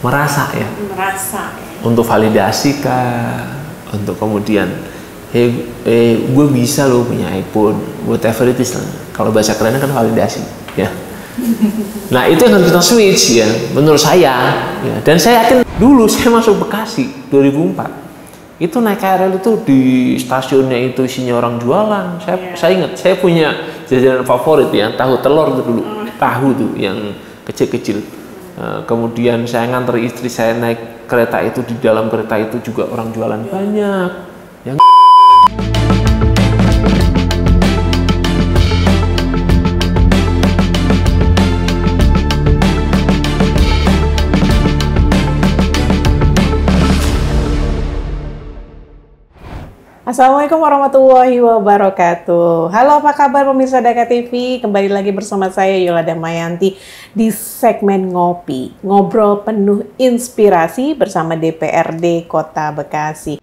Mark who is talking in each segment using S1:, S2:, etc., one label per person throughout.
S1: merasa ya.
S2: Merasa ya.
S1: Untuk validasi kah, untuk kemudian gue bisa loh punya iPhone, whatever it is lah. Kalau bahasa kerennya kan validasi ya. Nah itu yang harus kita switch ya, menurut saya ya. Dan saya yakin dulu saya masuk Bekasi 2004 itu naik KRL itu di stasiunnya itu isinya orang jualan. Saya ingat saya punya jajanan favorit ya, tahu telur itu dulu, tahu tuh yang kecil-kecil. Kemudian saya nganter istri saya naik kereta itu, di dalam kereta itu juga orang jualan banyak yang
S2: Assalamualaikum warahmatullahi wabarakatuh. Halo, apa kabar pemirsa Daka TV? Kembali lagi bersama saya Yola Damayanti di segmen Ngopi, ngobrol penuh inspirasi bersama DPRD Kota Bekasi.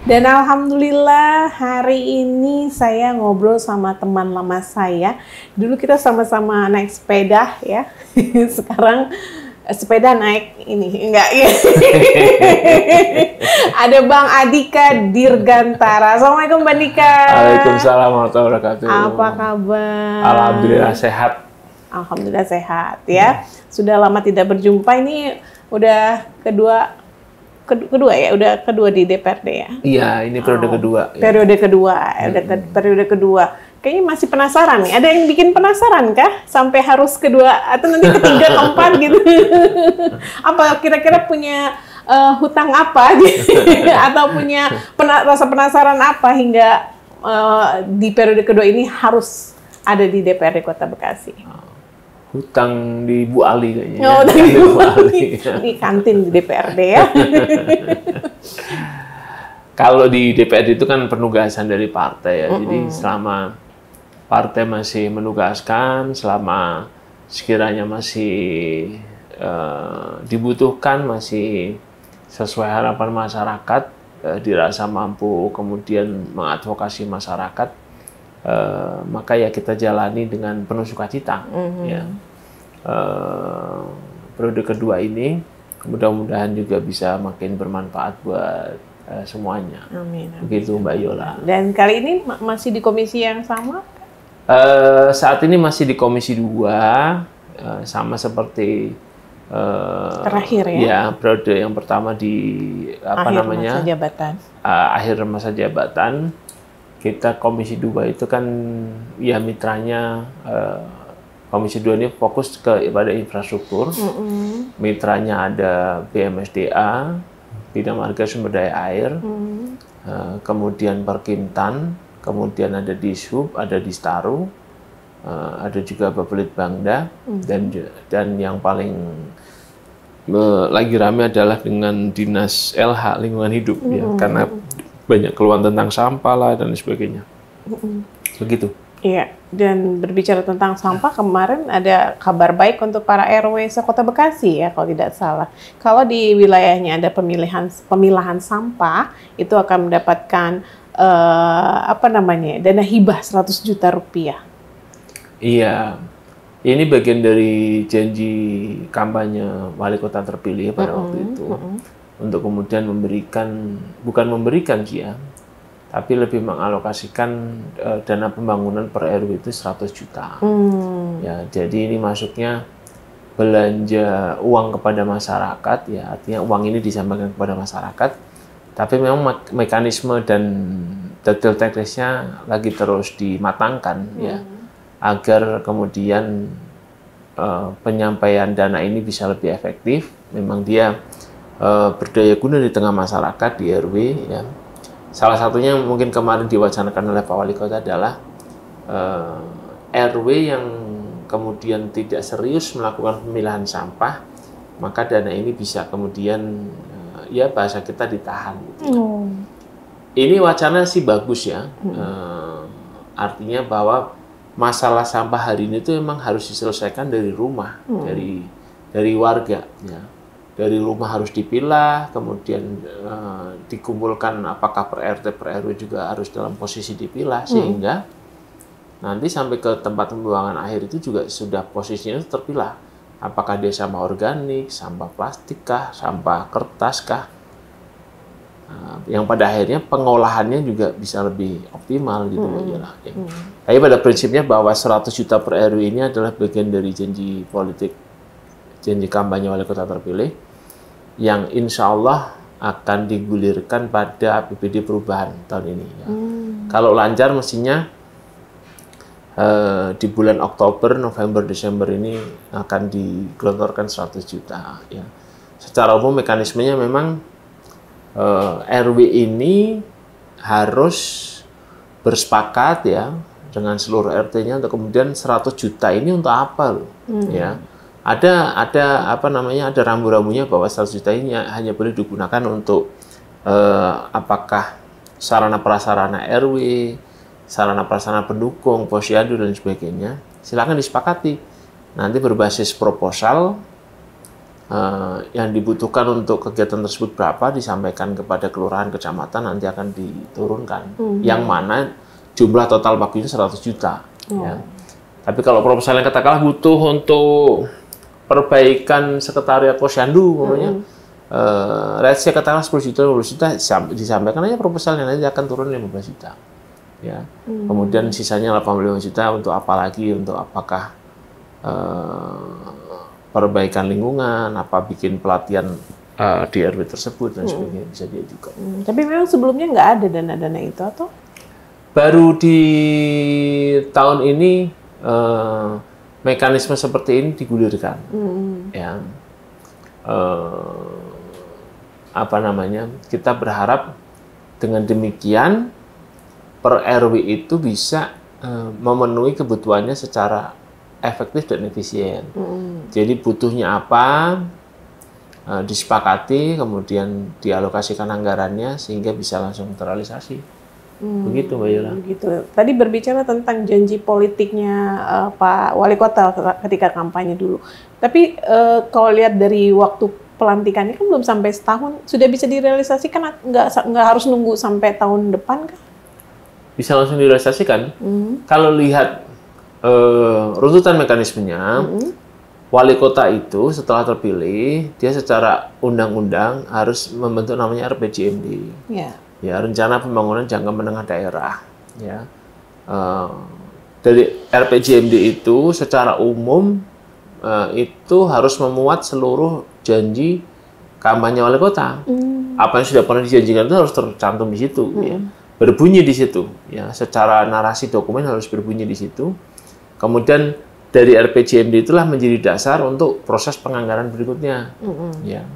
S2: Dan alhamdulillah hari ini saya ngobrol sama teman lama saya. Dulu kita sama-sama naik sepeda ya. Sekarang sepeda naik ini enggak ya. Ada Bang Andika Dirgantara. Assalamualaikum Bang Andika.
S1: Waalaikumsalam warahmatullahi wabarakatuh.
S2: Apa kabar?
S1: Alhamdulillah sehat.
S2: Alhamdulillah sehat ya. Sudah lama tidak berjumpa, ini udah kedua ya, udah kedua di DPRD ya?
S1: Iya, ini periode kedua.
S2: Periode kedua, periode kedua. Kayaknya masih penasaran nih. Ada yang bikin penasaran kah? Sampai harus kedua atau nanti ketiga, keempat gitu? Apa kira-kira punya hutang apa? Atau punya rasa penasaran apa hingga di periode kedua ini harus ada di DPRD Kota Bekasi?
S1: Hutang di Bu Ali kayaknya.
S2: Oh, di Bu Ali. Di kantin di DPRD ya.
S1: Kalau di DPRD itu kan penugasan dari partai ya. Jadi selama partai masih menugaskan, selama sekiranya masih dibutuhkan, masih sesuai harapan masyarakat, dirasa mampu kemudian mengadvokasi masyarakat, maka ya kita jalani dengan penuh sukacita. Ya. Periode kedua ini mudah-mudahan juga bisa makin bermanfaat buat semuanya.
S2: Amin.
S1: Begitu Mbak Yola.
S2: Dan kali ini masih di komisi yang sama?
S1: Saat ini masih di Komisi 2, sama seperti
S2: terakhir ya?
S1: Ya, periode yang pertama di
S2: akhir masa jabatan.
S1: Akhir masa jabatan. Kita Komisi 2 itu kan ya mitranya, Komisi 2 ini fokus kepada infrastruktur. Mitranya ada BMSDA, Bidang Marga Sumber Daya Air, kemudian Perkintan, kemudian ada Dishub, ada Distaru, ada juga Bapelitbangda, dan yang paling lagi ramai adalah dengan Dinas LH Lingkungan Hidup ya, karena banyak keluhan tentang sampah lah dan sebagainya. Begitu.
S2: Iya, dan berbicara tentang sampah, kemarin ada kabar baik untuk para RW se-Kota Bekasi ya, kalau tidak salah. Kalau di wilayahnya ada pemilahan sampah, itu akan mendapatkan dana hibah 100 juta rupiah.
S1: Iya, ini bagian dari janji kampanye wali kota terpilih pada waktu itu. Untuk kemudian bukan memberikan sih ya, tapi lebih mengalokasikan dana pembangunan per RW itu 100 juta. Ya, jadi ini masuknya belanja uang kepada masyarakat, ya artinya uang ini disampaikan kepada masyarakat, tapi memang mekanisme dan detail teknisnya lagi terus dimatangkan ya, agar kemudian penyampaian dana ini bisa lebih efektif. Memang dia berdaya guna di tengah masyarakat di RW ya. Salah satunya mungkin kemarin diwacanakan oleh Pak Wali Kota adalah RW yang kemudian tidak serius melakukan pemilahan sampah, maka dana ini bisa kemudian ya bahasa kita ditahan. Ini wacana sih bagus ya, artinya bahwa masalah sampah hari ini itu memang harus diselesaikan dari rumah, dari warga ya. dari rumah harus dipilah, kemudian dikumpulkan apakah per RT per RW juga harus dalam posisi dipilah, sehingga nanti sampai ke tempat pembuangan akhir itu juga sudah posisinya terpilah. Apakah dia sampah organik, sampah plastik kah, sampah kertas kah, yang pada akhirnya pengolahannya juga bisa lebih optimal gitu ya. Tapi pada prinsipnya bahwa 100 juta per RW ini adalah bagian dari janji politik, janji kampanye wali kota terpilih, yang insya Allah akan digulirkan pada APBD perubahan tahun ini. Ya. Kalau lancar mestinya di bulan Oktober, November, Desember ini akan digelontorkan 100 juta. Ya. Secara umum mekanismenya memang RW ini harus bersepakat ya dengan seluruh RT-nya untuk kemudian 100 juta ini untuk apa loh? Ya. Ada apa namanya, ada rambu-rambunya bahwa 100 juta ini hanya boleh digunakan untuk apakah sarana prasarana RW, sarana prasarana pendukung, posyandu dan sebagainya. Silakan disepakati. Nanti berbasis proposal yang dibutuhkan untuk kegiatan tersebut berapa disampaikan kepada kelurahan, kecamatan, nanti akan diturunkan. Yang mana jumlah total pagunya 100 juta. Ya. Tapi kalau proposalnya katakanlah butuh untuk perbaikan sekretariat posyandu, namanya, saya katakan 10 juta, 15 juta, disampaikan aja proposalnya, nanti akan turun 15 juta. Ya. Kemudian sisanya 85 juta untuk apa lagi, untuk apakah perbaikan lingkungan, apa bikin pelatihan di RW tersebut, dan sebagainya, bisa diajukan.
S2: Tapi memang sebelumnya nggak ada dana-dana itu, atau?
S1: Baru di tahun ini mekanisme seperti ini digulirkan, ya. Apa namanya? Kita berharap dengan demikian per RW itu bisa memenuhi kebutuhannya secara efektif dan efisien. Jadi butuhnya apa, disepakati, kemudian dialokasikan anggarannya sehingga bisa langsung terrealisasi. Begitu Mbak Yola.
S2: Begitu. Tadi berbicara tentang janji politiknya Pak Wali Kota ketika kampanye dulu. Tapi kalau lihat dari waktu pelantikannya kan belum sampai setahun, sudah bisa direalisasikan? Nggak harus nunggu sampai tahun depan kan?
S1: Bisa langsung direalisasikan. Kalau lihat runtutan mekanismenya, Wali Kota itu setelah terpilih, dia secara undang-undang harus membentuk namanya RPJMD. Ya, rencana pembangunan jangka menengah daerah. Ya, dari RPJMD itu secara umum itu harus memuat seluruh janji kampanye wali kota. Apa yang sudah pernah dijanjikan itu harus tercantum di situ. Ya. Berbunyi di situ. Ya, secara narasi dokumen harus berbunyi di situ. Kemudian dari RPJMD itulah menjadi dasar untuk proses penganggaran berikutnya. Ya,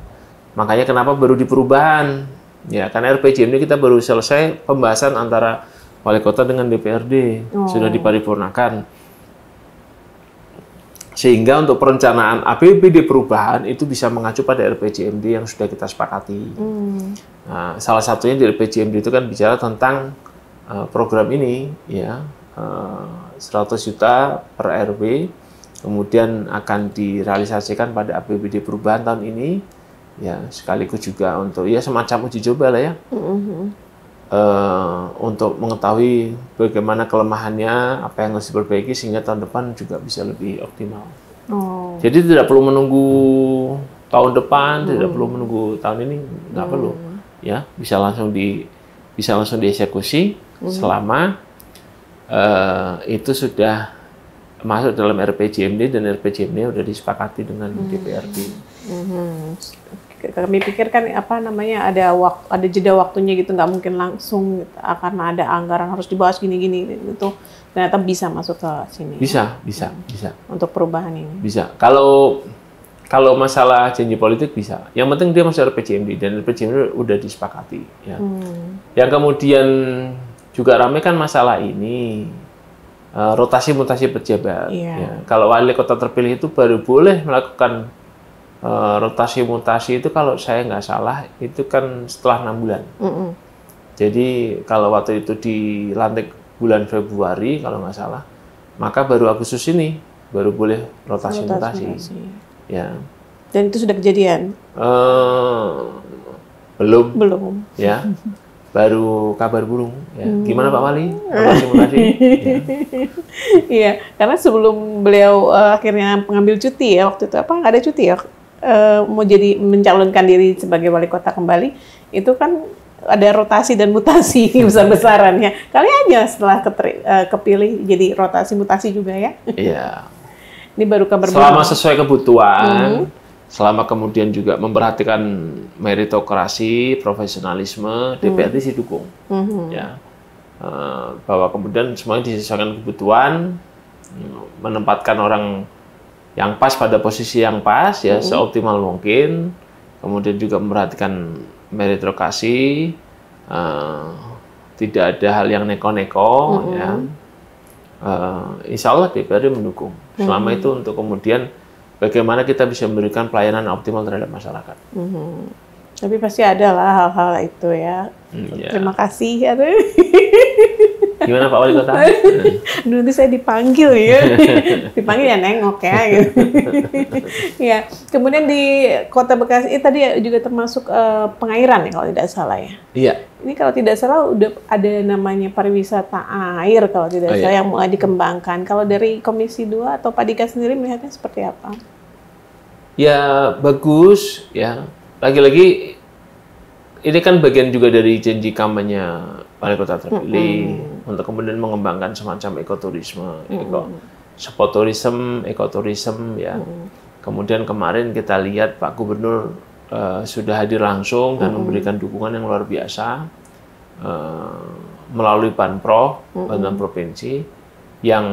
S1: makanya kenapa baru di perubahan. Ya, karena RPJMD kita baru selesai pembahasan antara wali kota dengan DPRD, sudah diparipurnakan. Sehingga untuk perencanaan APBD perubahan itu bisa mengacu pada RPJMD yang sudah kita sepakati. Nah, salah satunya di RPJMD itu kan bicara tentang program ini, ya, 100 juta per RW, kemudian akan direalisasikan pada APBD perubahan tahun ini. Ya, sekaligus juga untuk ya semacam uji coba lah ya, untuk mengetahui bagaimana kelemahannya, apa yang harus diperbaiki sehingga tahun depan juga bisa lebih optimal. Jadi tidak perlu menunggu tahun depan, tidak perlu menunggu tahun ini, nggak perlu, ya bisa langsung dieksekusi selama itu sudah masuk dalam RPJMD dan RPJMD sudah disepakati dengan DPRD.
S2: Kami pikir kan apa namanya ada jeda waktunya gitu, nggak mungkin langsung karena ada anggaran harus dibahas gini-gini gitu. Ternyata bisa masuk ke sini.
S1: Bisa.
S2: Untuk perubahan ini.
S1: Bisa. Kalau masalah janji politik bisa. Yang penting dia masuk RPJMD dan RPJMD udah disepakati. Ya. Yang kemudian juga ramai kan masalah ini. Rotasi mutasi pejabat. Ya. Kalau wali kota terpilih itu baru boleh melakukan rotasi mutasi itu kalau saya nggak salah itu kan setelah 6 bulan. Jadi kalau waktu itu dilantik bulan Februari kalau nggak salah, maka baru Agustus ini baru boleh rotasi mutasi. Ya.
S2: Dan itu sudah kejadian?
S1: Belum. Ya. Baru kabar burung. Ya. Gimana Pak Wali? Simulasi?
S2: Iya, karena sebelum beliau akhirnya mengambil cuti ya waktu itu, apa nggak ada cuti ya, mau jadi mencalonkan diri sebagai wali kota kembali, itu kan ada rotasi dan mutasi besar-besaran ya. Kali aja setelah kepilih jadi rotasi mutasi juga ya.
S1: Iya.
S2: Ini baru kabar
S1: selama sesuai kebutuhan, selama kemudian juga memperhatikan meritokrasi, profesionalisme, DPRD sih dukung. Ya. Bahwa kemudian semuanya disesuaikan kebutuhan, menempatkan orang yang pas pada posisi yang pas, ya seoptimal mungkin, kemudian juga memperhatikan meritokrasi, tidak ada hal yang neko-neko, ya. Insya Allah DPRD mendukung. Selama itu untuk kemudian bagaimana kita bisa memberikan pelayanan optimal terhadap masyarakat.
S2: Tapi pasti ada lah hal-hal itu ya. Terima kasih.
S1: Gimana Pak Wali Kota?
S2: Nanti saya dipanggil ya. Dipanggil ya nengok ya. Gitu. Ya. Kemudian di Kota Bekasi tadi juga termasuk pengairan ya kalau tidak salah ya.
S1: Iya.
S2: Ini kalau tidak salah udah ada namanya pariwisata air kalau tidak salah yang mulai dikembangkan. Kalau dari Komisi 2 atau Pak Dika sendiri melihatnya seperti apa?
S1: Ya bagus ya. Lagi-lagi ini kan bagian juga dari janji kampanye wali kota terpilih untuk kemudian mengembangkan semacam ekoturisme, ekoturism ya. Kemudian kemarin kita lihat Pak Gubernur sudah hadir langsung dan memberikan dukungan yang luar biasa melalui Banpro, Bantuan Provinsi yang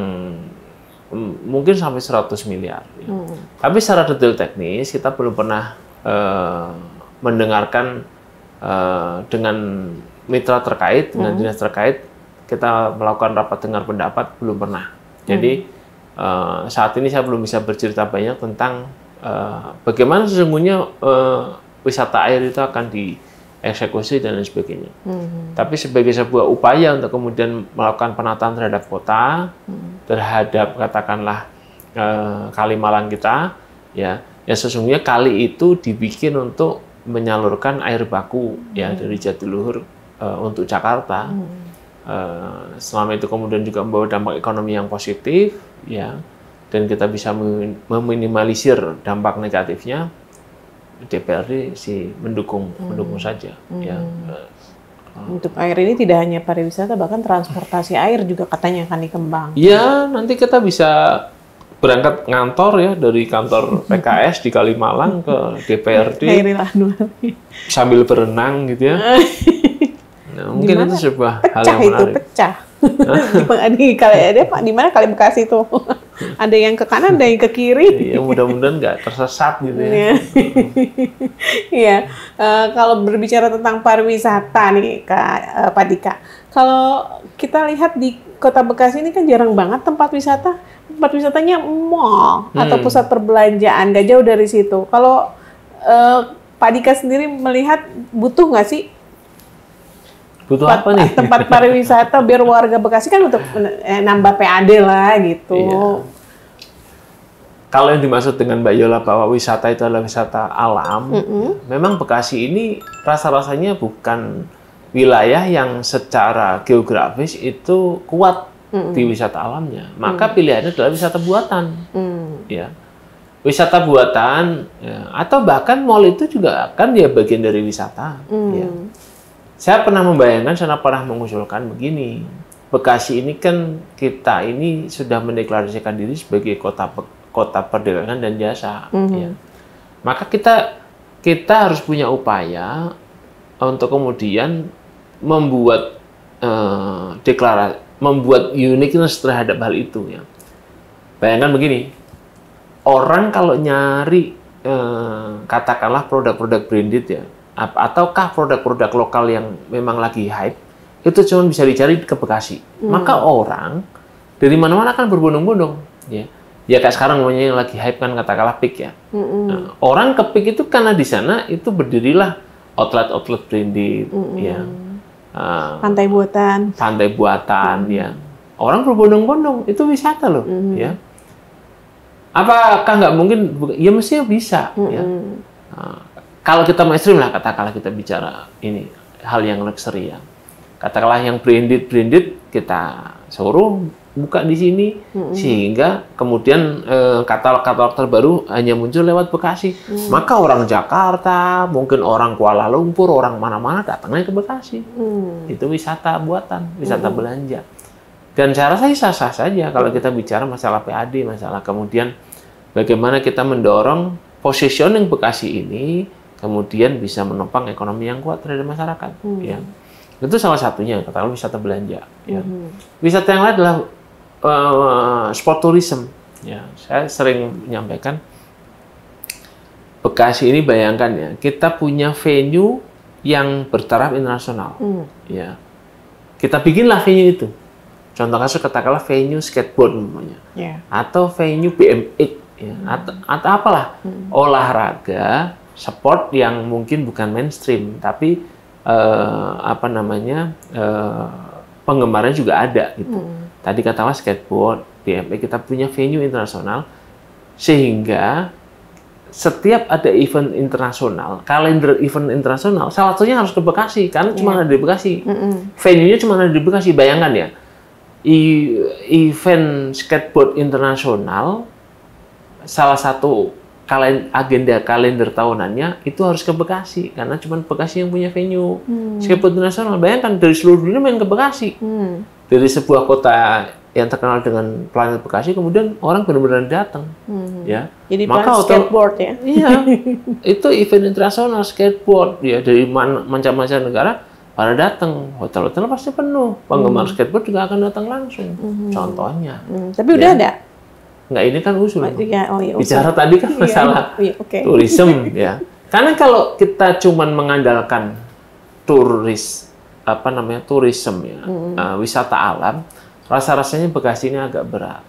S1: mungkin sampai 100 miliar. Ya. Tapi secara detail teknis kita belum pernah mendengarkan dengan mitra terkait, dengan dinas terkait, kita melakukan rapat dengar pendapat, belum pernah. Jadi saat ini saya belum bisa bercerita banyak tentang bagaimana sesungguhnya wisata air itu akan dieksekusi dan lain sebagainya. Tapi sebagai sebuah upaya untuk kemudian melakukan penataan terhadap kota, terhadap katakanlah Kalimalang kita, ya sesungguhnya kali itu dibikin untuk menyalurkan air baku ya dari Jatiluhur untuk Jakarta. Selama itu kemudian juga membawa dampak ekonomi yang positif, ya, dan kita bisa meminimalisir dampak negatifnya. DPRD sih mendukung saja. Ya.
S2: Untuk air ini tidak hanya pariwisata, bahkan transportasi air juga katanya akan dikembang.
S1: Ya, nanti kita bisa berangkat ngantor ya dari kantor PKS di Kalimalang ke DPRD sambil berenang gitu ya. Nah, mungkin
S2: dimana?
S1: Itu sebuah hal
S2: pecah
S1: yang menarik.
S2: Pecah. Di mana Kali Bekasi itu? Ada yang ke kanan, ada yang ke kiri.
S1: Ya, mudah-mudahan nggak tersesat gitu ya.
S2: Iya. Kalau berbicara tentang pariwisata nih, Pak Dika, kalau kita lihat di Kota Bekasi ini kan jarang banget tempat wisata. Tempat wisatanya mall atau pusat perbelanjaan, nggak jauh dari situ. Kalau Pak Dika sendiri melihat butuh nggak sih
S1: butuh apa nih?
S2: Tempat pariwisata biar warga Bekasi kan untuk nambah PAD lah gitu. Iya.
S1: Kalau yang dimaksud dengan Mbak Yola bahwa wisata itu adalah wisata alam, memang Bekasi ini rasa-rasanya bukan wilayah yang secara geografis itu kuat di wisata alamnya. Maka pilihannya adalah wisata buatan. Ya. Wisata buatan, ya, atau bahkan mall itu juga kan dia bagian dari wisata. Ya. Saya pernah membayangkan, saya pernah mengusulkan begini. Bekasi ini kan kita ini sudah mendeklarasikan diri sebagai kota perdagangan dan jasa. Ya. Maka kita harus punya upaya untuk kemudian membuat membuat uniqueness terhadap hal itu. Ya. Bayangkan begini, orang kalau nyari katakanlah produk-produk branded ya, ataukah produk-produk lokal yang memang lagi hype, itu cuma bisa dicari ke Bekasi. Maka orang dari mana-mana kan berbondong-bondong. Ya kayak sekarang namanya yang lagi hype kan katakanlah PIK ya. Nah, orang ke PIK itu karena di sana itu berdirilah outlet-outlet branded. Ya.
S2: Pantai buatan.
S1: Ya. Orang berbondong-bondong, itu wisata loh. Ya. Apakah nggak mungkin? Ya mestinya bisa. Ya. Nah, kalau kita mau ekstrim lah, katakanlah kita bicara ini hal yang luxury ya. Katakanlah yang branded kita suruh buka di sini, sehingga kemudian katalog-katalog terbaru hanya muncul lewat Bekasi. Maka orang Jakarta, mungkin orang Kuala Lumpur, orang mana-mana datangnya ke Bekasi. Itu wisata buatan, wisata belanja. Dan saya rasa sah-sah saja kalau kita bicara masalah PAD, masalah kemudian bagaimana kita mendorong positioning Bekasi ini kemudian bisa menopang ekonomi yang kuat terhadap masyarakat. Ya. Itu salah satunya, katakanlah wisata belanja. Ya. Wisata yang lain adalah sport tourism. Ya, saya sering menyampaikan Bekasi ini, bayangkan ya, kita punya venue yang bertaraf internasional. Ya, kita bikinlah venue itu. Contoh kasus katakanlah venue skateboard namanya, atau venue BMX, ya, atau apalah olahraga sport yang mungkin bukan mainstream, tapi penggemarnya juga ada gitu. Tadi katakanlah skateboard, BMX, kita punya venue internasional sehingga setiap ada event internasional, kalender event internasional, salah satunya harus ke Bekasi karena cuma ada di Bekasi. Venue-nya cuma ada di Bekasi. Bayangkan ya, event skateboard internasional, salah satu agenda kalender tahunannya itu harus ke Bekasi karena cuma Bekasi yang punya venue skateboard internasional. Bayangkan dari seluruh dunia main ke Bekasi. Dari sebuah kota yang terkenal dengan planet Bekasi, kemudian orang benar-benar datang. Ya.
S2: Jadi
S1: maka
S2: skateboard ya.
S1: Iya. Itu event internasional skateboard ya, dari macam-macam negara pada datang. Hotel-hotel pasti penuh. Penggemar skateboard juga akan datang langsung. Contohnya.
S2: Tapi udah ada.
S1: Nggak, ini kan usul.
S2: Ya,
S1: bicara tadi kan masalah tourism ya. Karena kalau kita cuman mengandalkan tourism ya, wisata alam, rasa-rasanya Bekasi ini agak berat.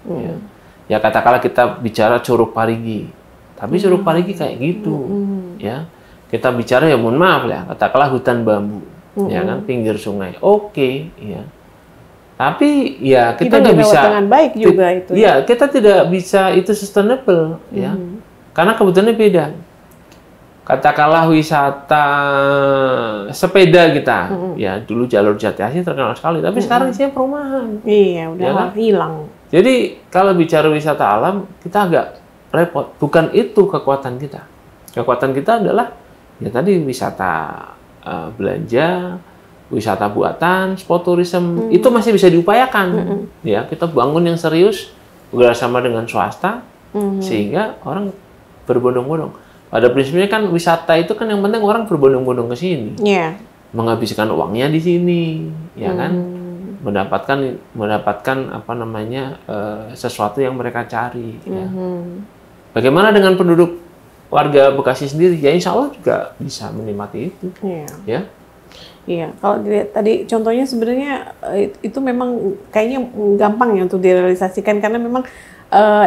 S1: Ya katakanlah kita bicara Curug Parigi, tapi Curug Parigi kayak gitu, ya. Kita bicara ya mohon maaf ya, katakanlah hutan bambu, ya kan pinggir sungai, ya. Tapi ya kita nggak bisa
S2: dengan baik juga itu.
S1: Ya, kita tidak bisa itu sustainable ya. Karena kebutuhannya beda. Katakanlah wisata sepeda kita, ya dulu jalur Jati Asih terkenal sekali, tapi sekarang isinya perumahan.
S2: Iya, udah
S1: ya kan?
S2: Hilang.
S1: Jadi kalau bicara wisata alam, kita agak repot. Bukan itu kekuatan kita. Kekuatan kita adalah ya tadi wisata belanja, wisata buatan, sport tourism, itu masih bisa diupayakan. Ya, kita bangun yang serius bekerjasama dengan swasta, sehingga orang berbondong-bondong. Pada prinsipnya kan wisata itu kan yang penting orang berbondong-bondong ke sini, menghabiskan uangnya di sini, ya kan, mendapatkan sesuatu yang mereka cari. Ya. Bagaimana dengan penduduk warga Bekasi sendiri? Ya insya Allah juga bisa menikmati itu. Ya.
S2: Iya, kalau dilihat tadi contohnya sebenarnya itu memang kayaknya gampang ya untuk direalisasikan karena memang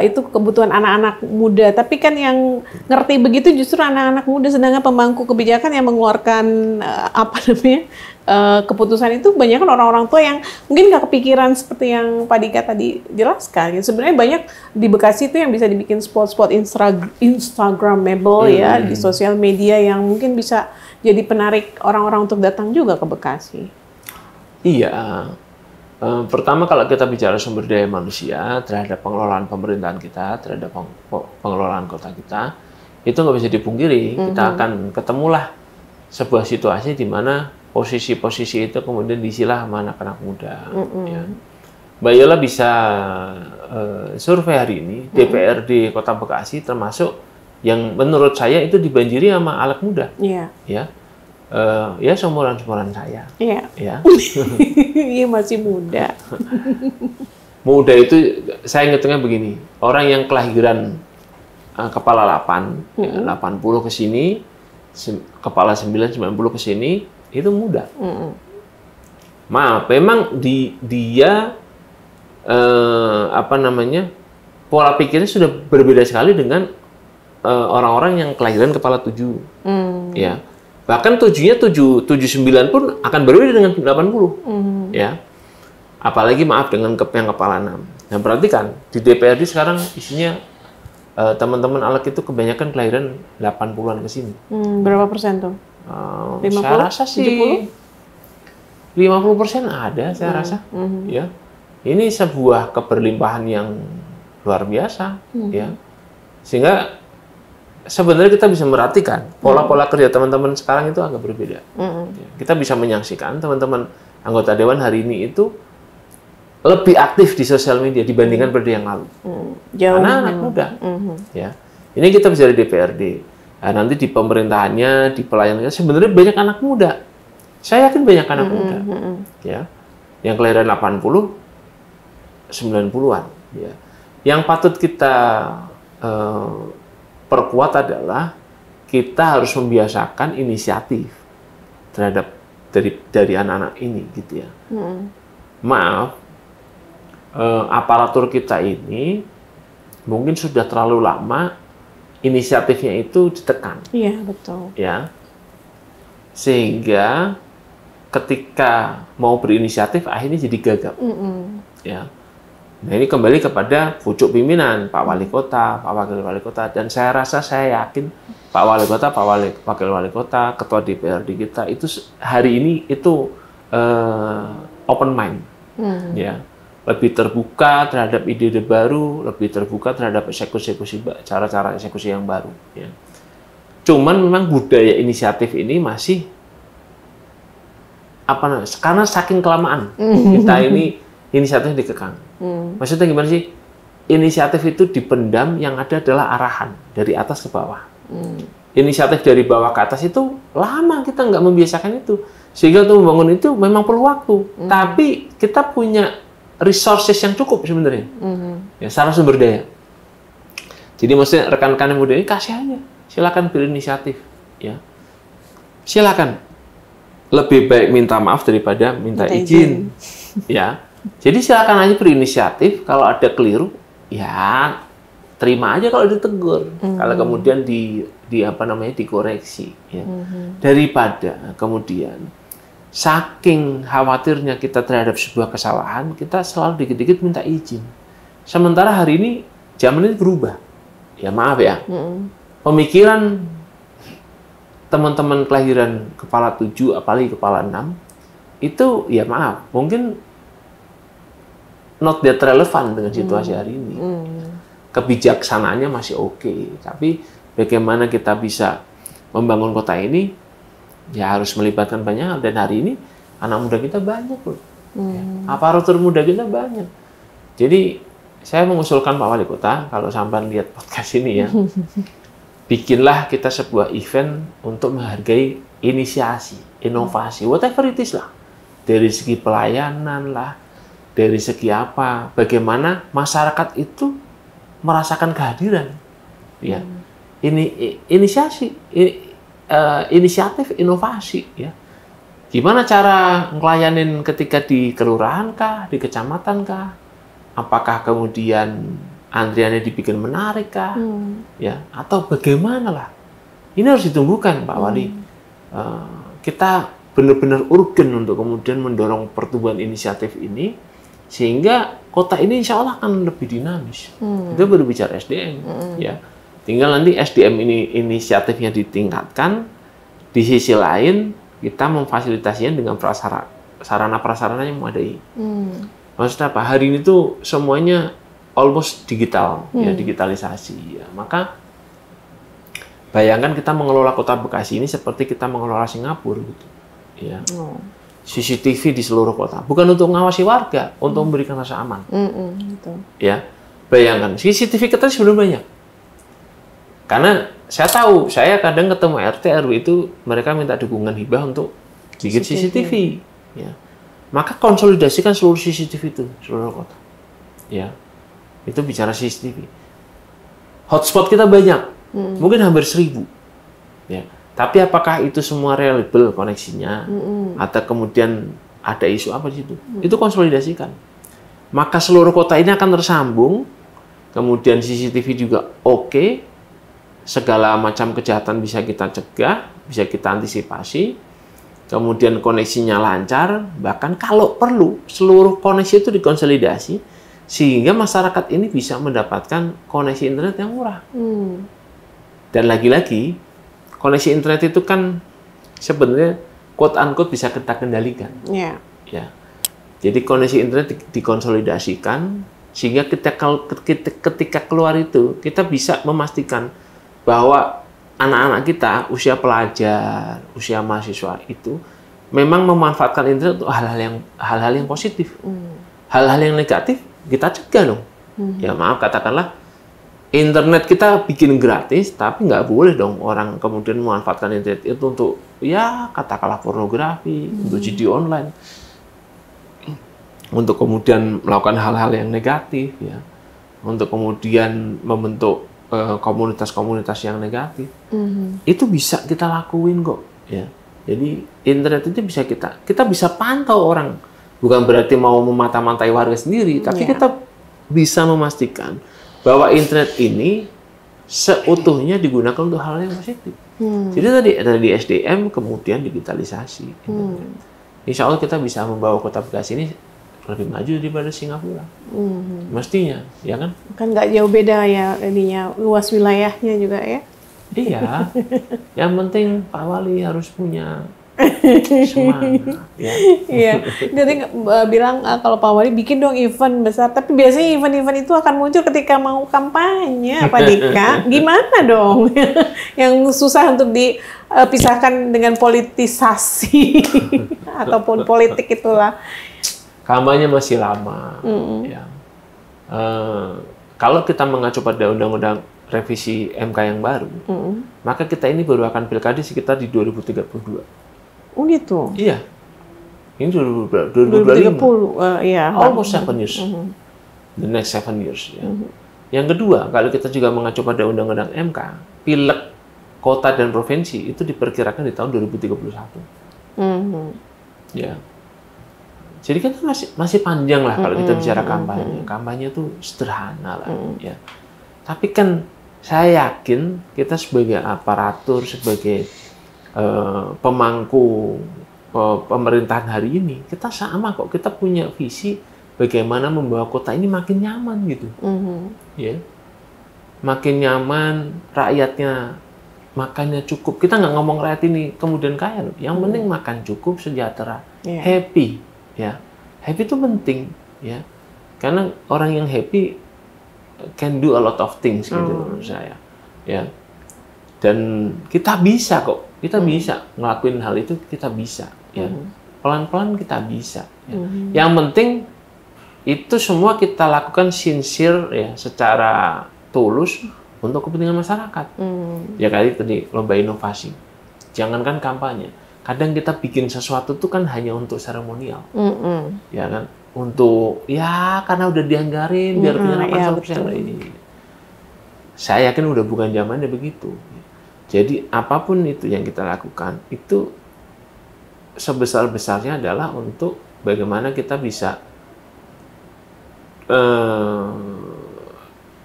S2: itu kebutuhan anak-anak muda. Tapi kan yang ngerti begitu justru anak-anak muda, sedangkan pemangku kebijakan yang mengeluarkan keputusan itu banyak kan orang-orang tua yang mungkin nggak kepikiran seperti yang Pak Dika tadi jelaskan. Ya, sebenarnya banyak di Bekasi itu yang bisa dibikin spot-spot Instagramable ya di sosial media yang mungkin bisa jadi penarik orang-orang untuk datang juga ke Bekasi.
S1: Iya. Pertama kalau kita bicara sumber daya manusia terhadap pengelolaan pemerintahan kita, terhadap pengelolaan kota kita, itu nggak bisa dipungkiri. Kita akan ketemulah sebuah situasi di mana posisi-posisi itu kemudian disilah sama anak-anak muda. Ya. Mbak Yola bisa survei hari ini, DPRD Kota Bekasi termasuk yang menurut saya itu dibanjiri sama anak muda.
S2: Iya.
S1: Ya. Ya seumuran-seumuran saya.
S2: Iya.
S1: Ya.
S2: Iya masih muda.
S1: Muda itu saya ngitungnya begini, orang yang kelahiran kepala 8, 80 ke sini, kepala 9, 90 ke sini, itu muda. Maaf, memang dia pola pikirnya sudah berbeda sekali dengan orang-orang yang kelahiran kepala 7. Ya. Bahkan 79 pun akan berbeda dengan 80. Ya. Apalagi maaf dengan yang kepala 6. Nah, perhatikan di DPRD sekarang isinya teman-teman Alek itu kebanyakan kelahiran 80-an ke sini.
S2: Berapa persen tuh? 50?
S1: Saya rasa sih 50% ada, saya rasa. Ya, ini sebuah keberlimpahan yang luar biasa, ya. Sehingga sebenarnya kita bisa merhatikan pola-pola kerja teman-teman sekarang itu agak berbeda. Ya, kita bisa menyaksikan teman-teman anggota dewan hari ini itu lebih aktif di sosial media dibandingkan pada yang lalu. Karena anak muda. Ya. Ini kita bisa di DPRD. Nah, nanti di pemerintahannya, di pelayanannya sebenarnya banyak anak muda. Saya yakin banyak anak muda. Ya. Yang kelahiran 80, 90-an. Ya. Yang patut kita perkuat adalah kita harus membiasakan inisiatif terhadap dari anak-anak ini, gitu ya. Maaf, aparatur kita ini mungkin sudah terlalu lama inisiatifnya itu ditekan.
S2: Iya, betul.
S1: Ya. Sehingga ketika mau berinisiatif akhirnya jadi gagap. Ya. Nah, ini kembali kepada pucuk pimpinan, Pak Wali Kota, Pak Wakil Wali Kota, dan saya yakin Pak Wali Kota, Pak Wakil Wali Kota, Ketua DPRD kita itu hari ini itu open mind. Ya. Lebih terbuka terhadap ide-ide baru, lebih terbuka terhadap cara-cara eksekusi yang baru. Ya. Cuman memang budaya inisiatif ini masih karena saking kelamaan kita ini inisiatifnya dikekang. Maksudnya gimana sih? Inisiatif itu dipendam, yang ada adalah arahan dari atas ke bawah. Inisiatif dari bawah ke atas itu lama kita nggak membiasakan itu, sehingga untuk membangun itu memang perlu waktu. Tapi kita punya resources yang cukup sebenarnya, ya, secara sumber daya. Jadi maksudnya rekan-rekan yang muda ini kasih aja, silakan berinisiatif, ya, silakan. Lebih baik minta maaf daripada minta izin, ya. Jadi silakan aja berinisiatif. Kalau ada keliru, ya terima aja kalau ditegur. Kalau kemudian dikoreksi, ya. Daripada kemudian saking khawatirnya kita terhadap sebuah kesalahan, kita selalu dikit-dikit minta izin. Sementara hari ini zaman ini berubah. Ya maaf ya, pemikiran teman-teman kelahiran kepala 7, apalagi kepala 6, itu ya maaf, mungkin not that relevan dengan situasi hari ini. Kebijaksanaannya masih oke, tapi bagaimana kita bisa membangun kota ini, ya harus melibatkan banyak hal. Dan hari ini anak muda kita banyak loh, ya. Aparatur muda kita banyak. Jadi saya mengusulkan Pak Wali Kota, kalau sampai lihat podcast ini ya, bikinlah kita sebuah event untuk menghargai inisiasi, inovasi, whatever it is lah. Dari segi pelayanan lah, dari segi apa, bagaimana masyarakat itu merasakan kehadiran, ya. Ini inisiatif inovasi, ya. Gimana cara ngelayanin ketika di kelurahan kah, di kecamatan kah? Apakah kemudian antriannya dibikin menarik kah? Ya, atau bagaimana lah? Ini harus ditumbuhkan, Pak Wali. Kita benar-benar urgen untuk kemudian mendorong pertumbuhan inisiatif ini, sehingga kota ini insya Allah akan lebih dinamis. Itu baru bicara SDM, ya. Tinggal nanti SDM ini inisiatifnya ditingkatkan, di sisi lain kita memfasilitasinya dengan sarana-prasarana yang memadai. Maksudnya apa? Hari ini tuh semuanya almost digital, ya, digitalisasi. Ya. Maka bayangkan kita mengelola kota Bekasi ini seperti kita mengelola Singapura, gitu. Ya. CCTV di seluruh kota, bukan untuk mengawasi warga, untuk memberikan rasa aman. Ya, bayangkan CCTV kita sudah banyak. Karena saya tahu, saya kadang ketemu RT RW itu mereka minta dukungan hibah untuk bikin CCTV. Ya. Maka konsolidasikan seluruh CCTV itu seluruh kota. Ya, itu bicara CCTV. Hotspot kita banyak, mungkin hampir 1000. Ya. Tapi apakah itu semua reliable koneksinya? Atau kemudian ada isu apa di situ? Itu konsolidasikan. Maka seluruh kota ini akan tersambung, kemudian CCTV juga oke, segala macam kejahatan bisa kita cegah, bisa kita antisipasi, kemudian koneksinya lancar, bahkan kalau perlu seluruh koneksi itu dikonsolidasi, sehingga masyarakat ini bisa mendapatkan koneksi internet yang murah. Dan lagi-lagi, koneksi internet itu kan sebenarnya quote unquote bisa kita kendalikan.
S2: Ya.
S1: Jadi koneksi internet dikonsolidasikan sehingga ketika keluar itu kita bisa memastikan bahwa anak-anak kita usia pelajar, usia mahasiswa itu memang memanfaatkan internet untuk hal-hal yang positif. Hal-hal yang negatif kita cegah dong. Ya maaf, katakanlah internet kita bikin gratis, tapi nggak boleh dong orang kemudian memanfaatkan internet itu untuk, ya katakanlah pornografi, untuk judi online, untuk kemudian melakukan hal-hal yang negatif, ya, untuk kemudian membentuk komunitas-komunitas yang negatif. Itu bisa kita lakuin kok, ya. Jadi internet itu bisa kita bisa pantau orang, bukan berarti mau memata-matai warga sendiri, tapi kita bisa memastikan bahwa internet ini seutuhnya digunakan untuk hal yang positif. Jadi tadi ada di SDM, kemudian digitalisasi. Insya Allah kita bisa membawa Kota Bekasi ini lebih maju daripada Singapura. Mestinya, ya kan?
S2: Kan nggak jauh beda ya ininya, luas wilayahnya juga ya.
S1: Iya. Yang penting Pak Wali harus punya semangat, ya.
S2: Iya, jadi bilang kalau Pak Wali bikin dong event besar, tapi biasanya event-event itu akan muncul ketika mau kampanye, Pak Dika. Gimana dong? Yang susah untuk dipisahkan dengan politisasi ataupun politik itulah.
S1: Kampanye masih lama, ya. Kalau kita mengacu pada undang-undang revisi MK yang baru, maka kita ini baru akan pilkada sekitar di 2032.
S2: Oh gitu?
S1: Iya. Ini 2025.
S2: Iya.
S1: Almost 7 years. The next 7 years. Ya. Yang kedua, kalau kita juga mengacu pada Undang-Undang MK, pileg kota dan provinsi itu diperkirakan di tahun 2031. Ya. Jadi kan masih panjang lah kalau kita bicara kampanye. Kampanye itu sederhana lah. Ya. Tapi kan saya yakin kita sebagai aparatur, sebagai pemangku pemerintahan hari ini, kita sama kok, kita punya visi bagaimana membawa kota ini makin nyaman gitu, ya, makin nyaman, rakyatnya makannya cukup. Kita nggak ngomong rakyat ini kemudian kaya, yang penting makan cukup, sejahtera, happy, ya, happy itu penting, ya, karena orang yang happy can do a lot of things gitu menurut saya, ya, dan kita bisa kok. Kita bisa ngelakuin hal itu, kita bisa, ya. Pelan-pelan kita bisa. Ya. Yang penting itu semua kita lakukan sincere, ya, secara tulus untuk kepentingan masyarakat. Ya kali tadi lomba inovasi. Jangankan kampanye. Kadang kita bikin sesuatu itu kan hanya untuk seremonial, ya kan? Untuk ya karena udah dianggarin biar penyerapan ini. Saya yakin udah bukan zamannya begitu. Jadi apapun itu yang kita lakukan, itu sebesar-besarnya adalah untuk bagaimana kita bisa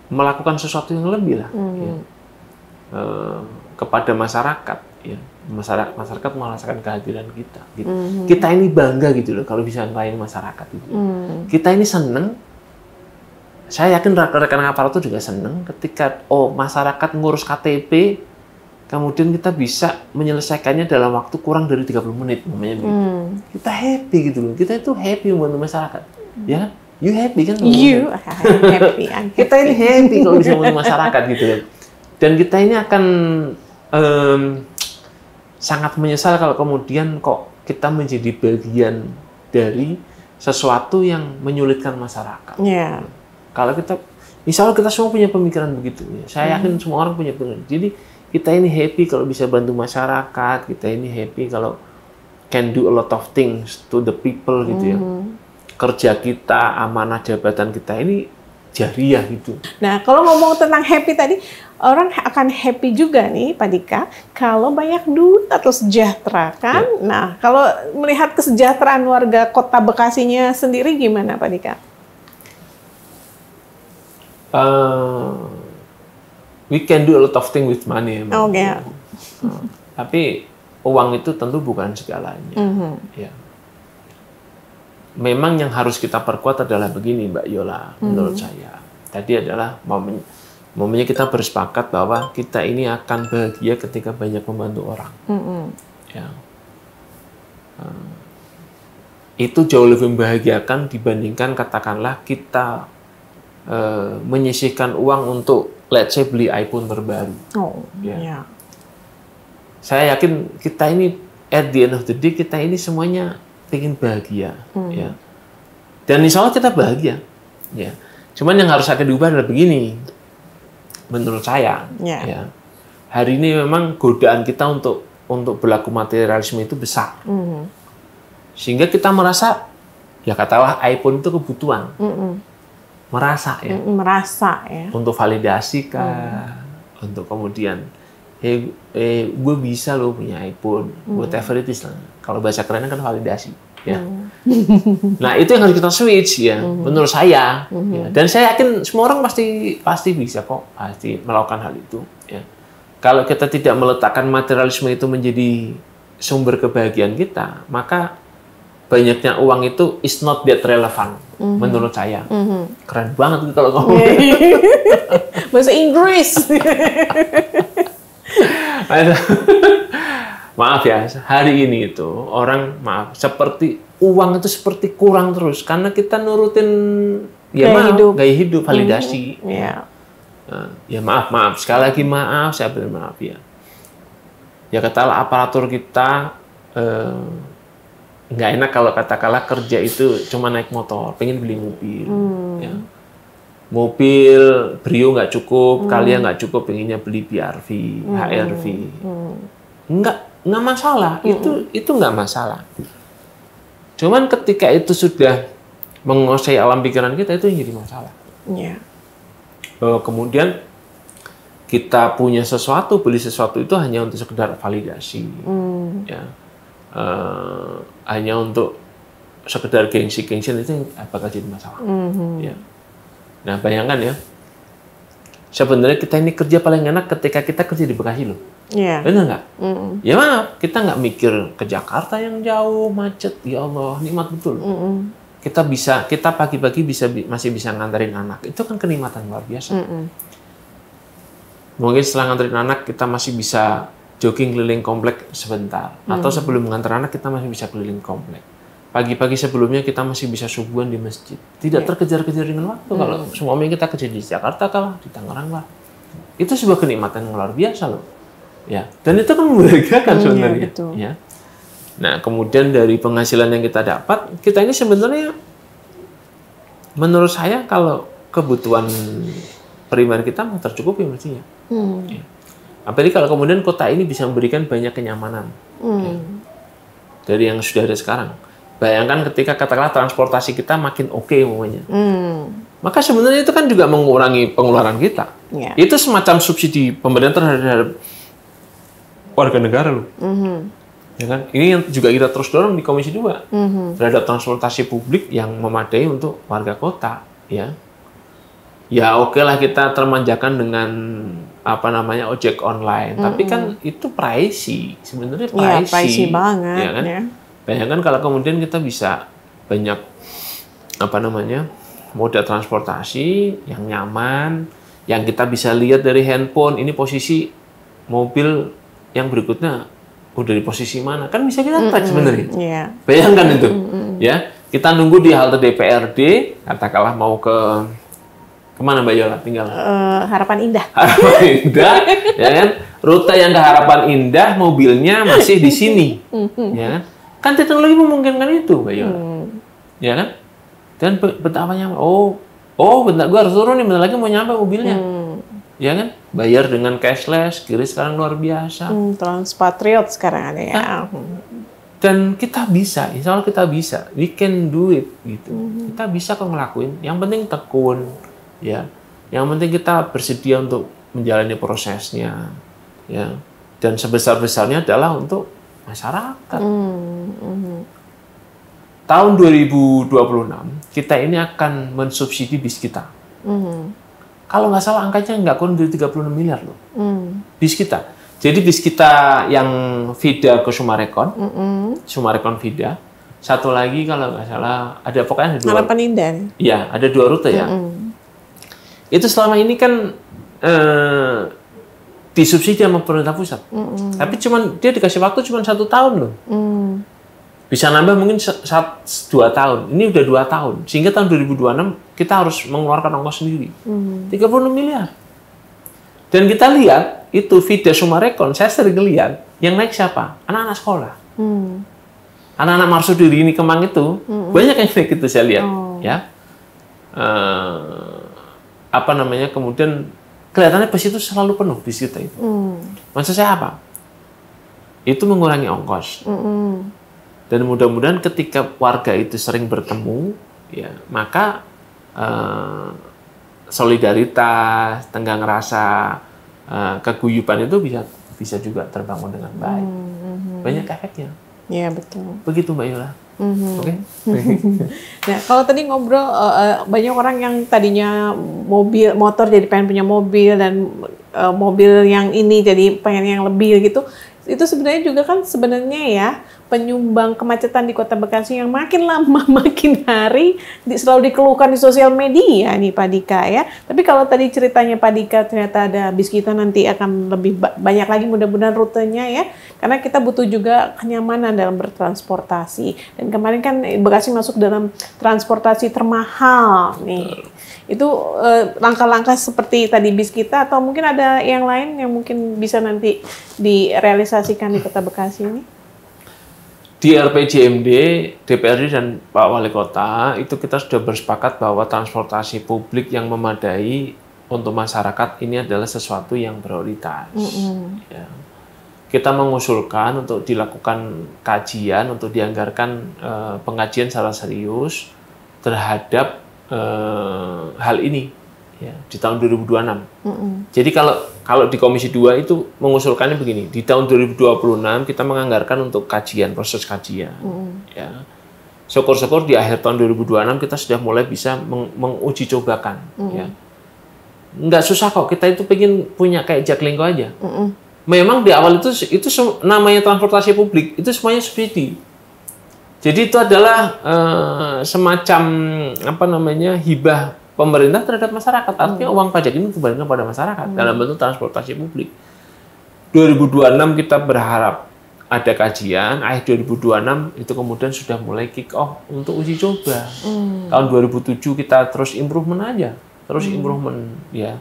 S1: melakukan sesuatu yang lebih lah, ya, kepada masyarakat. Ya. Masyarakat merasakan kehadiran kita. Gitu. Kita ini bangga gitu loh kalau bisa melayani masyarakat. Gitu. Kita ini seneng. Saya yakin rekan-rekan aparatur juga seneng ketika masyarakat ngurus KTP. Kemudian kita bisa menyelesaikannya dalam waktu kurang dari 30 menit. Namanya gitu. Kita happy gitu loh. Kita itu happy membantu masyarakat. Ya kan? You happy kan?
S2: You happy.
S1: Kita ini happy kalau bisa membantu masyarakat gitu loh. Dan kita ini akan sangat menyesal kalau kemudian kok kita menjadi bagian dari sesuatu yang menyulitkan masyarakat.
S2: Yeah.
S1: Kalau kita, insya Allah kita semua punya pemikiran begitu. Ya. Saya yakin semua orang punya pemikiran. Jadi kita ini happy kalau bisa bantu masyarakat, kita ini happy kalau can do a lot of things to the people gitu ya. Kerja kita, amanah jabatan kita ini jariah gitu.
S2: Nah, kalau ngomong tentang happy tadi, orang akan happy juga nih, Pak Dika, kalau banyak duit atau sejahtera kan? Ya. Nah, kalau melihat kesejahteraan warga Kota Bekasinya sendiri gimana, Pak Dika?
S1: We can do a lot of things with money.
S2: Okay.
S1: Tapi uang itu tentu bukan segalanya. Ya. memang yang harus kita perkuat adalah begini Mbak Yola, menurut saya. Tadi adalah momennya kita bersepakat bahwa kita ini akan bahagia ketika banyak membantu orang. Ya. Itu jauh lebih membahagiakan dibandingkan katakanlah kita menyisihkan uang untuk let's say beli iPhone terbaru. Ya. Saya yakin kita ini at the end of the day kita ini semuanya ingin bahagia, ya. Dan insya Allah kita bahagia, ya. Cuman yang harus akan diubah adalah begini, menurut saya, ya. Hari ini memang godaan kita untuk berlaku materialisme itu besar, sehingga kita merasa, ya katakanlah iPhone itu kebutuhan. Merasa ya, untuk validasi kah, untuk kemudian, gue bisa loh punya iPhone, whatever it is lah. Kalau bahasa kerennya kan validasi, ya. Nah itu yang harus kita switch ya, menurut saya. Ya. Dan saya yakin semua orang pasti bisa kok, pasti melakukan hal itu. Ya. Kalau kita tidak meletakkan materialisme itu menjadi sumber kebahagiaan kita, maka banyaknya uang itu is not that relevant, menurut saya. Keren banget kalau ngomong.
S2: Bahasa Inggris.
S1: Maaf ya, hari ini itu orang seperti uang itu seperti kurang terus karena kita nurutin gaya hidup, validasi. Ya maaf, sekali lagi maaf, saya bermaaf ya. Ya katakanlah aparatur kita nggak enak kalau katakanlah kerja itu cuma naik motor, pengen beli mobil, ya. Mobil Brio nggak cukup, kalian nggak cukup, pengennya beli BRV, HRV, nggak masalah, itu nggak masalah. Cuman ketika itu sudah menguasai alam pikiran kita itu yang jadi masalah. Bahwa kemudian kita punya sesuatu, beli sesuatu itu hanya untuk sekedar validasi, ya. Hanya untuk sekedar gengsi-gengsian itu bakal jadi masalah. Ya. Nah bayangkan ya, sebenarnya kita ini kerja paling enak ketika kita kerja di Bekasi loh. Benar nggak? Ya maaf, kita nggak mikir ke Jakarta yang jauh, macet, ya Allah, nikmat betul. Kita pagi-pagi masih bisa nganterin anak, itu kan kenikmatan luar biasa. Mungkin setelah nganterin anak kita masih bisa jogging keliling komplek sebentar, atau sebelum mengantar anak kita masih bisa keliling komplek. Pagi-pagi sebelumnya kita masih bisa subuhan di masjid. Tidak terkejar-kejar dengan waktu. Kalau semua kita kerja di Jakarta kalah, di Tangerang lah. Itu sebuah kenikmatan yang luar biasa loh. Ya, dan itu kan membahagiakan sebenarnya. Ya. Nah, kemudian dari penghasilan yang kita dapat, kita ini sebenarnya menurut saya kalau kebutuhan primer kita tercukupi mestinya. Ya. Apalagi kalau kemudian kota ini bisa memberikan banyak kenyamanan ya, dari yang sudah ada sekarang. Bayangkan ketika katakanlah transportasi kita makin oke umumnya, maka sebenarnya itu kan juga mengurangi pengeluaran kita. Itu semacam subsidi pemerintah terhadap warga negara loh. Ya kan? Ini yang juga kita terus dorong di Komisi 2 terhadap transportasi publik yang memadai untuk warga kota. Ya, ya oke lah kita termanjakan dengan ojek online, tapi kan itu pricey, sebenarnya pricey
S2: banget.
S1: Ya kan? Bayangkan kalau kemudian kita bisa banyak moda transportasi yang nyaman, yang kita bisa lihat dari handphone, ini posisi mobil yang berikutnya udah di posisi mana, kan bisa kita track sebenarnya. Bayangkan itu, ya kita nunggu di halte DPRD, katakanlah mau ke kemana Mbak Yola tinggal?
S2: Harapan Indah.
S1: Harapan Indah, ya kan? Rute yang ke Harapan Indah, mobilnya masih di sini, ya kan? Kan teknologi memungkinkan itu, Mbak Yola. Ya kan? Dan betapa nyaman. Bentar, gue harus turun nih, bentar lagi mau nyampe mobilnya. Ya kan? Bayar dengan cashless, kiri sekarang luar biasa.
S2: Transpatriot sekarang ada ya.
S1: Dan kita bisa, insya Allah kita bisa. We can do it, gitu. Kita bisa kok ngelakuin. Yang penting tekun, ya. Yang penting kita bersedia untuk menjalani prosesnya, ya. Dan sebesar-besarnya adalah untuk masyarakat. Tahun 2026 kita ini akan mensubsidi bis kita. Kalau nggak salah angkanya nggak kurang dari 36 miliar loh. Bis kita. Jadi bis kita yang Vida ke Sumarekon, Sumarekon Vida, satu lagi kalau nggak salah ada pokoknya ada 2.
S2: Harapan Indah.
S1: Iya, ada 2 rute ya. Itu selama ini kan disubsidi sama pemerintah pusat. Tapi dia dikasih waktu cuma 1 tahun loh. Bisa nambah mungkin 2 tahun. Ini udah 2 tahun. Sehingga tahun 2026 kita harus mengeluarkan ongkos sendiri. 36 miliar. Dan kita lihat itu Vida Sumarekon, saya sering lihat yang naik siapa? Anak-anak sekolah. Anak-anak Marsudiri ini Kemang itu banyak yang naik itu saya lihat. Ya. Apa namanya? Kemudian kelihatannya bus itu selalu penuh di situ itu. Maksud saya apa? Itu mengurangi ongkos. Dan mudah-mudahan ketika warga itu sering bertemu, ya maka solidaritas, tenggang rasa, keguyuban itu bisa juga terbangun dengan baik. Banyak efeknya.
S2: Iya betul.
S1: Begitu Mbak Yola. Oke.
S2: Nah, kalau tadi ngobrol banyak orang yang tadinya motor jadi pengen punya mobil dan mobil yang ini jadi pengen yang lebih gitu. Itu sebenarnya juga kan sebenarnya ya penyumbang kemacetan di Kota Bekasi yang makin lama makin hari selalu dikeluhkan di sosial media nih Pak Dika ya. Tapi kalau tadi ceritanya Pak Dika ternyata ada bis kita nanti akan lebih banyak lagi mudah-mudahan rutenya ya. Karena kita butuh juga kenyamanan dalam bertransportasi. Dan kemarin kan Bekasi masuk dalam transportasi termahal nih. Itu langkah-langkah seperti tadi bis kita atau mungkin ada yang lain yang mungkin bisa nanti direalisasikan di Kota Bekasi ini?
S1: Di RPJMD, DPRD dan Pak Wali Kota itu kita sudah bersepakat bahwa transportasi publik yang memadai untuk masyarakat ini adalah sesuatu yang prioritas. Ya. Kita mengusulkan untuk dilakukan kajian, untuk dianggarkan pengkajian secara serius terhadap hal ini ya, di tahun 2026. Jadi kalau di Komisi 2 itu mengusulkannya begini, di tahun 2026 kita menganggarkan untuk kajian, proses kajian. Ya. Syukur-syukur di akhir tahun 2026 kita sudah mulai bisa menguji cobakan. Ya. Nggak susah kok, kita itu pengen punya kayak Jaklingko aja. Memang di awal itu namanya transportasi publik, itu semuanya subsidi. Jadi itu adalah semacam apa namanya hibah pemerintah terhadap masyarakat. Artinya uang pajak ini dikembalikan pada masyarakat dalam bentuk transportasi publik. 2026 kita berharap ada kajian, akhir 2026 itu kemudian sudah mulai kick off untuk uji coba. Tahun 2007 kita terus improvement aja, terus improvement ya.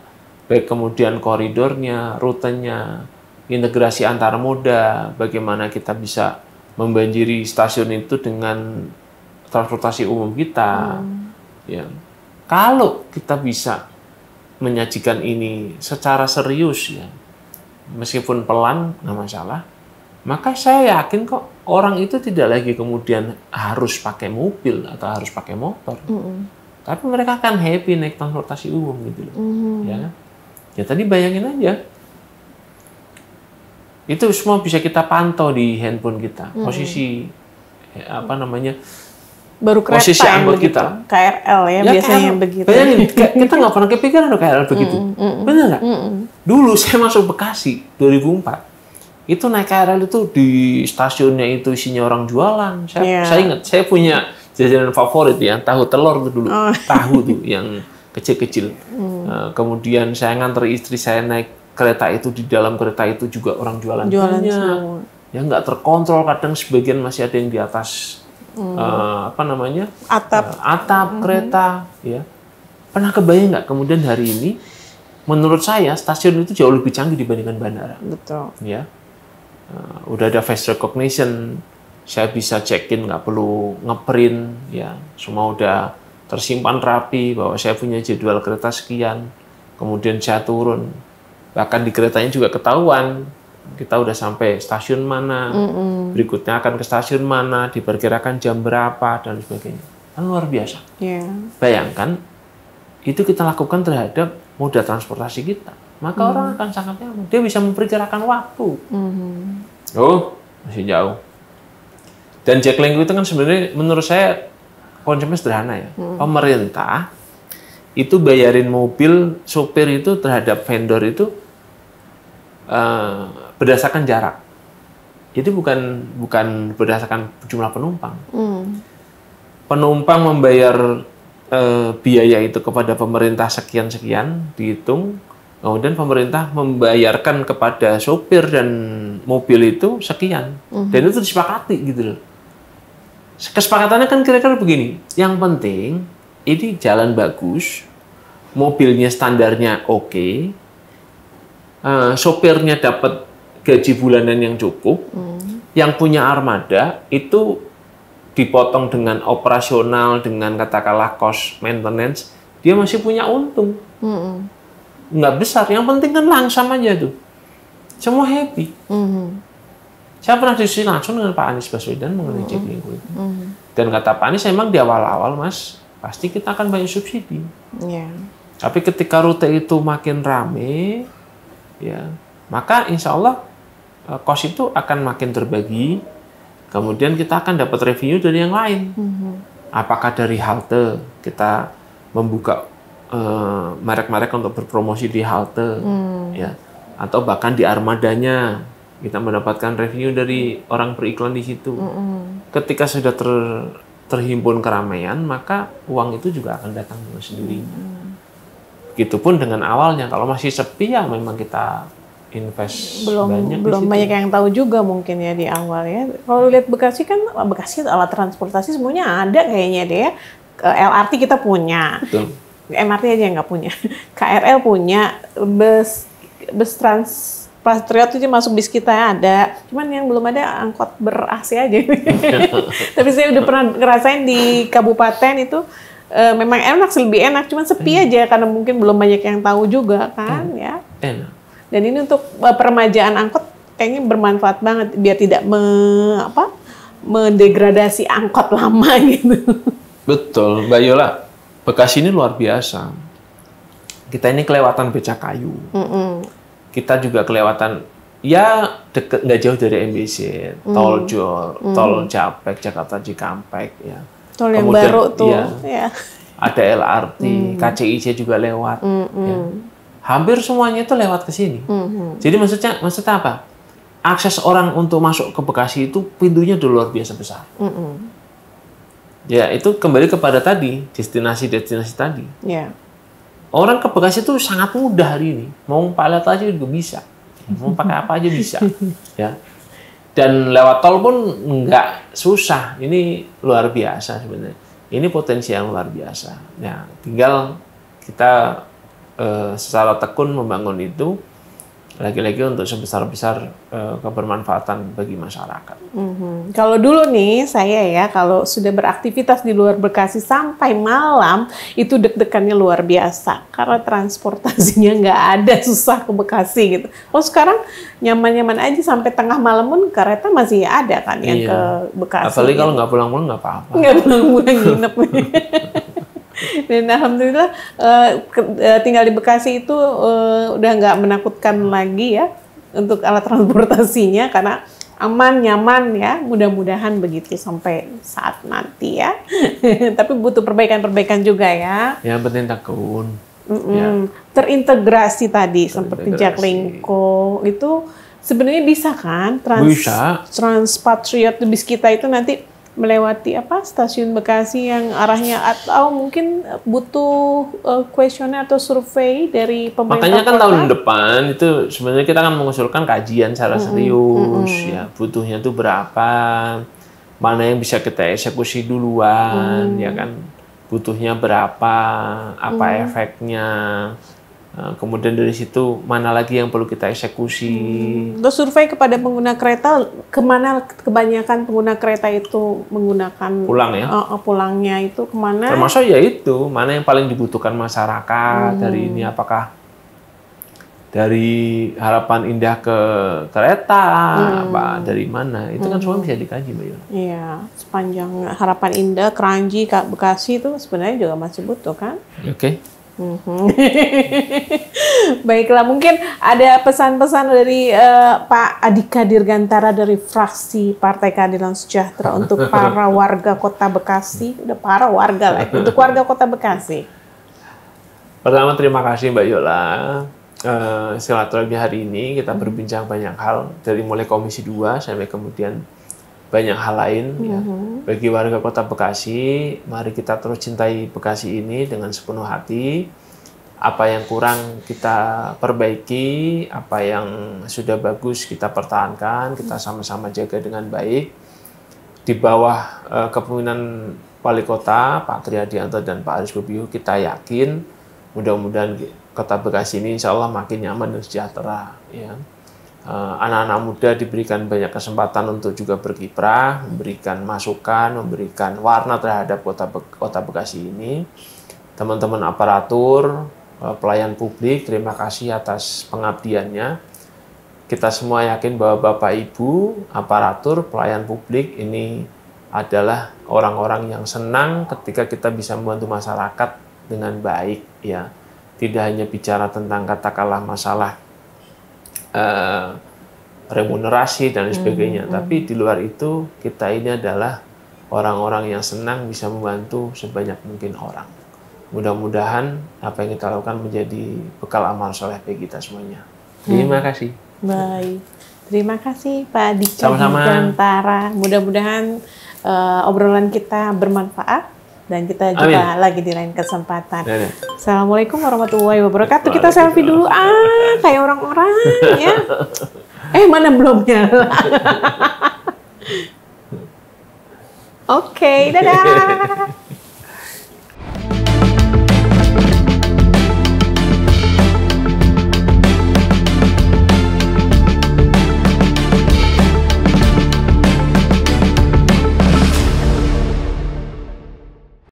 S1: Baik kemudian koridornya, rutenya, integrasi antar moda, bagaimana kita bisa membanjiri stasiun itu dengan transportasi umum kita. Ya. Kalau kita bisa menyajikan ini secara serius ya, meskipun pelan nggak masalah, maka saya yakin kok orang itu tidak lagi kemudian harus pakai mobil atau harus pakai motor, tapi mereka akan happy naik transportasi umum gitu loh. Ya tadi bayangin aja, itu semua bisa kita pantau di handphone kita, posisi apa namanya.
S2: Baru kereta
S1: posisi
S2: yang
S1: angkot
S2: begitu,
S1: kita.
S2: KRL ya biasanya
S1: KRL.
S2: begitu.
S1: Bayangin, kita nggak pernah kepikiran ada KRL begitu. Bener nggak? Dulu saya masuk Bekasi 2004, itu naik KRL itu di stasiunnya itu isinya orang jualan. Saya ingat, saya punya jajanan favorit ya, tahu telur itu dulu, tahu tuh yang kecil-kecil. Kemudian saya nganter istri saya naik kereta itu, di dalam kereta itu juga orang jualan
S2: semua.
S1: Ya nggak terkontrol, kadang sebagian masih ada yang di atas apa namanya atap kereta ya. Pernah kebayang nggak kemudian hari ini menurut saya stasiun itu jauh lebih canggih dibandingkan bandara.
S2: Betul
S1: ya. Udah ada face recognition, saya bisa check-in nggak perlu ngeprint ya, semua udah tersimpan rapi bahwa saya punya jadwal kereta sekian, kemudian saya turun, bahkan di keretanya juga ketahuan kita udah sampai stasiun mana, berikutnya akan ke stasiun mana, diperkirakan jam berapa, dan sebagainya. Kan luar biasa. Bayangkan, itu kita lakukan terhadap moda transportasi kita. Maka orang akan sangat nyaman. Dia bisa memperkirakan waktu. Oh, masih jauh. Dan Jaklingko itu kan sebenarnya menurut saya konsepnya sederhana ya. Pemerintah itu bayarin mobil, sopir itu terhadap vendor itu berdasarkan jarak. Jadi bukan berdasarkan jumlah penumpang. Penumpang membayar biaya itu kepada pemerintah sekian-sekian, dihitung, kemudian pemerintah membayarkan kepada sopir dan mobil itu sekian. Dan itu disepakati gitu loh. Kesepakatannya kan kira-kira begini, yang penting ini jalan bagus, mobilnya standarnya oke, sopirnya dapat gaji bulanan yang cukup, yang punya armada itu dipotong dengan operasional, dengan katakanlah cost maintenance, dia masih punya untung. Nggak besar, yang penting kan langsam aja tuh. Semua happy. Saya pernah diskusi langsung dengan Pak Anies Baswedan mengenai Jaklingko itu. Dan kata Pak Anies, memang di awal-awal Mas, pasti kita akan banyak subsidi. Tapi ketika rute itu makin rame, ya, maka insya Allah cost itu akan makin terbagi. Kemudian kita akan dapat revenue dari yang lain. Apakah dari halte kita membuka merek-merek untuk berpromosi di halte, ya, atau bahkan di armadanya kita mendapatkan revenue dari orang beriklan di situ. Ketika sudah terhimpun keramaian, maka uang itu juga akan datang dengan sendirinya. Begitupun dengan awalnya, kalau masih sepi ya memang kita invest
S2: belum banyak yang tahu juga mungkin ya di awal ya. Kalau lihat Bekasi kan, Bekasi alat transportasi semuanya ada kayaknya deh ya. LRT kita punya, betul. MRT aja yang nggak punya. KRL punya, bus Trans Patriot itu masuk bis kita ada. Cuman yang belum ada angkot ber-AC aja. Tapi saya udah pernah ngerasain di kabupaten itu memang enak, lebih enak. Cuman sepi aja karena mungkin belum banyak yang tahu juga kan ya.
S1: Enak.
S2: Dan ini untuk peremajaan angkot kayaknya bermanfaat banget biar tidak mendegradasi angkot lama gitu.
S1: Betul, Mbak Yola. Bekasi ini luar biasa. Kita ini kelewatan Becakayu. Kita juga kelewatan, ya deket, nggak jauh dari MBC, Tol Jor, Tol Japek, Jakarta Cikampek. Ya.
S2: Tol yang kemudian, baru tuh. Ya.
S1: Ada LRT, KCIC juga lewat. Ya. Hampir semuanya itu lewat ke sini. Jadi maksudnya apa? Akses orang untuk masuk ke Bekasi itu pintunya udah luar biasa besar. Ya, itu kembali kepada tadi, destinasi-destinasi tadi. Orang ke Bekasi itu sangat mudah hari ini. Mau palet aja juga bisa. Mau pakai apa aja bisa. Ya. Dan lewat tol pun nggak susah. Ini luar biasa sebenarnya. Ini potensi yang luar biasa. Ya, tinggal kita secara tekun membangun itu, lagi-lagi untuk sebesar-besar kebermanfaatan bagi masyarakat. Kalau dulu nih saya ya, kalau sudah beraktivitas di luar Bekasi sampai malam, itu deg-degannya luar biasa. Karena transportasinya nggak ada, susah ke Bekasi gitu. Kalau sekarang nyaman-nyaman aja sampai tengah malam pun kereta masih ada kan yang ke Bekasi. Apalagi kalau nggak pulang-pulang nggak apa-apa.
S2: Nggak pulang-pulang nginep. Dan alhamdulillah tinggal di Bekasi itu udah nggak menakutkan lagi ya untuk alat transportasinya karena aman, nyaman ya, mudah-mudahan begitu sampai saat nanti ya. Tapi butuh perbaikan-perbaikan juga ya.
S1: Yang penting tekun.
S2: Ya. Terintegrasi tadi seperti Jaklingko itu sebenarnya bisa kan Transpatriot bis kita itu nanti melewati stasiun Bekasi yang arahnya, atau mungkin butuh kuesioner atau survei dari pemerintah.
S1: Makanya kan tahun depan itu sebenarnya kita akan mengusulkan kajian secara serius ya, butuhnya itu berapa, mana yang bisa kita eksekusi duluan, ya kan, butuhnya berapa, apa efeknya. Kemudian dari situ mana lagi yang perlu kita eksekusi.
S2: Terus survei kepada pengguna kereta, kemana kebanyakan pengguna kereta itu menggunakan
S1: pulang ya?
S2: Pulangnya itu kemana?
S1: Termasuk ya itu, mana yang paling dibutuhkan masyarakat dari ini, apakah dari Harapan Indah ke kereta, apa dari mana? Itu kan semua bisa dikaji, Mbak Yola.
S2: Iya, sepanjang Harapan Indah, Kranji, Bekasi itu sebenarnya juga masih butuh kan?
S1: Oke.
S2: Baiklah, mungkin ada pesan-pesan dari Pak Andika Dirgantara dari fraksi Partai Keadilan Sejahtera untuk para warga Kota Bekasi, udah para warga lah, untuk warga Kota Bekasi.
S1: Pertama terima kasih Mbak Yola silaturahmi hari ini kita berbincang banyak hal, dari mulai Komisi 2 sampai kemudian banyak hal lain. Ya. Bagi warga Kota Bekasi, mari kita terus cintai Bekasi ini dengan sepenuh hati. Apa yang kurang kita perbaiki, apa yang sudah bagus kita pertahankan, kita sama-sama jaga dengan baik. Di bawah kepemimpinan Wali Kota, Pak Triadianto dan Pak Aris Bobio, kita yakin mudah-mudahan Kota Bekasi ini insya Allah makin nyaman dan sejahtera. Ya. Anak-anak muda diberikan banyak kesempatan untuk juga berkiprah, memberikan masukan, memberikan warna terhadap Kota Bekasi ini. Teman-teman aparatur, pelayan publik, terima kasih atas pengabdiannya. Kita semua yakin bahwa Bapak Ibu, aparatur, pelayan publik ini adalah orang-orang yang senang ketika kita bisa membantu masyarakat dengan baik. Ya. Tidak hanya bicara tentang katakanlah masalah remunerasi dan sebagainya, tapi di luar itu kita ini adalah orang-orang yang senang bisa membantu sebanyak mungkin orang. Mudah-mudahan apa yang kita lakukan menjadi bekal amal soleh bagi kita semuanya. Terima kasih.
S2: Baik, terima kasih Pak Dika
S1: Sama-sama.
S2: Digantara. Mudah-mudahan obrolan kita bermanfaat dan kita jumpa lagi di lain kesempatan. Assalamualaikum warahmatullahi wabarakatuh. Kita selfie dulu, kayak orang-orang ya. Mana belum nyala? Oke, dadah.